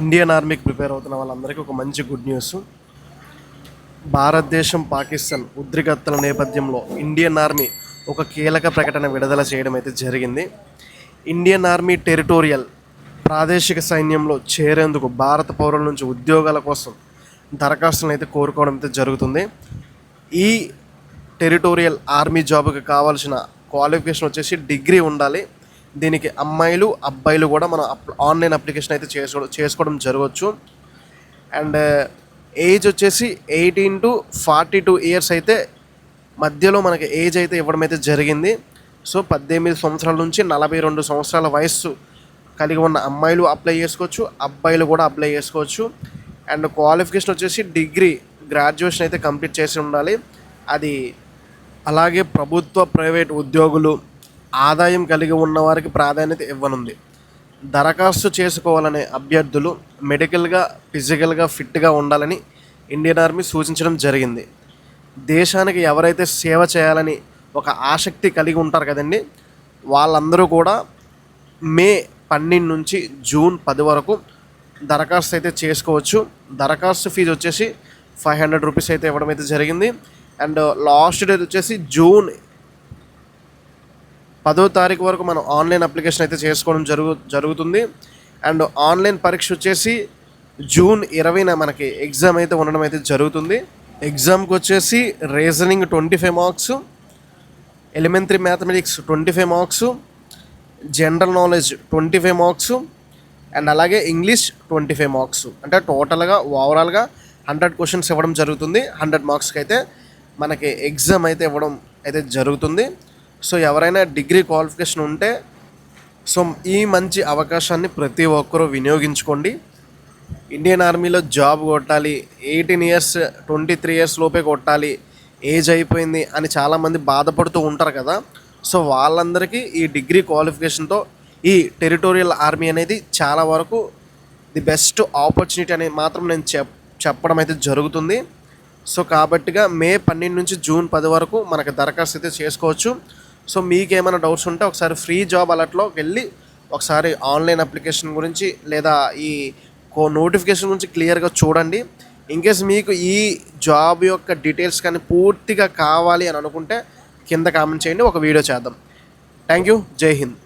Indian ఆర్మీకి prepare అవుతున్న వాళ్ళందరికీ ఒక మంచి గుడ్ న్యూస్. భారతదేశం పాకిస్తాన్ ఉద్రిక్తతల నేపథ్యంలో ఇండియన్ ఆర్మీ ఒక కీలక ప్రకటన విడుదల చేయడం అయితే జరిగింది. ఇండియన్ ఆర్మీ టెరిటోరియల్ ప్రాదేశిక సైన్యంలో చేరేందుకు భారత పౌరుల నుంచి ఉద్యోగాల కోసం దరఖాస్తులను అయితే కోరుకోవడం అయితే జరుగుతుంది. ఈ టెరిటోరియల్ ఆర్మీ జాబ్కి కావాల్సిన క్వాలిఫికేషన్ వచ్చేసి డిగ్రీ ఉండాలి. దీనికి అమ్మాయిలు అబ్బాయిలు కూడా మనం ఆన్లైన్ అప్లికేషన్ అయితే చేసుకోవడం జరగవచ్చు. అండ్ ఏజ్ వచ్చేసి 18 to 42 ఇయర్స్ అయితే మధ్యలో మనకి ఏజ్ అయితే ఇవ్వడం అయితే జరిగింది. సో 18 సంవత్సరాల నుంచి 42 సంవత్సరాల వయస్సు కలిగి ఉన్న అమ్మాయిలు అప్లై చేసుకోవచ్చు, అబ్బాయిలు కూడా అప్లై చేసుకోవచ్చు. అండ్ క్వాలిఫికేషన్ వచ్చేసి డిగ్రీ గ్రాడ్యుయేషన్ అయితే కంప్లీట్ చేసి ఉండాలి. అది అలాగే ప్రభుత్వ ప్రైవేట్ ఉద్యోగులు ఆదాయం కలిగి ఉన్నవారికి ప్రాధాన్యత ఇవ్వనుంది. దరఖాస్తు చేసుకోవాలనే అభ్యర్థులు మెడికల్గా ఫిజికల్గా ఫిట్గా ఉండాలని ఇండియన్ ఆర్మీ సూచించడం జరిగింది. దేశానికి ఎవరైతే సేవ చేయాలని ఒక ఆసక్తి కలిగి ఉంటారు కదండి, వాళ్ళందరూ కూడా మే 12 నుంచి జూన్ 10 వరకు దరఖాస్తు అయితే చేసుకోవచ్చు. దరఖాస్తు ఫీజు వచ్చేసి 500 రూపీస్ అయితే ఇవ్వడం అయితే జరిగింది. అండ్ లాస్ట్ డేట్ వచ్చేసి జూన్ 10వ తారీఖు వరకు మనం ఆన్లైన్ అప్లికేషన్ అయితే చేసుకోవడం జరుగుతుంది. అండ్ ఆన్లైన్ పరీక్ష వచ్చేసి జూన్ 20న మనకి ఎగ్జామ్ అయితే ఉండడం అయితే జరుగుతుంది. ఎగ్జామ్కి వచ్చేసి reasoning 25 marks, elementary mathematics 25 marks, general knowledge 25 marks, and అలాగే ఇంగ్లీష్ 25 మార్క్స్. అంటే టోటల్గా ఓవరాల్గా 100 క్వశ్చన్స్ ఇవ్వడం జరుగుతుంది. 100 మార్క్స్కి అయితే మనకి ఎగ్జామ్ అయితే ఇవ్వడం అయితే జరుగుతుంది. సో ఎవరైనా డిగ్రీ క్వాలిఫికేషన్ ఉంటే సో ఈ మంచి అవకాశాన్ని ప్రతి ఒక్కరూ వినియోగించుకోండి. ఇండియన్ ఆర్మీలో జాబ్ కొట్టాలి, 18 ఇయర్స్ 23 ఇయర్స్ లోపే కొట్టాలి, ఏజ్ అయిపోయింది అని చాలామంది బాధపడుతూ ఉంటారు కదా. సో వాళ్ళందరికీ ఈ డిగ్రీ క్వాలిఫికేషన్తో ఈ టెరిటోరియల్ ఆర్మీ అనేది చాలా వరకు ది బెస్ట్ ఆపర్చునిటీ అని మాత్రం నేను చెప్పడం అయితే జరుగుతుంది. సో కాబట్టిగా మే 12 నుంచి జూన్ 10 వరకు మనకు దరఖాస్తు అయితే చేసుకోవచ్చు. సో మీకు ఏమైనా డౌట్స్ ఉంటే ఒకసారి ఫ్రీ జాబ్ అలర్ట్లోకి వెళ్ళి ఒకసారి ఆన్లైన్ అప్లికేషన్ గురించి లేదా ఈ నోటిఫికేషన్ గురించి క్లియర్గా చూడండి. ఇన్కేస్ మీకు ఈ జాబ్ యొక్క డీటెయిల్స్ కానీ పూర్తిగా కావాలి అని అనుకుంటే కింద కామెంట్ చేయండి, ఒక వీడియో చేద్దాం. Thank you. జై హింద్.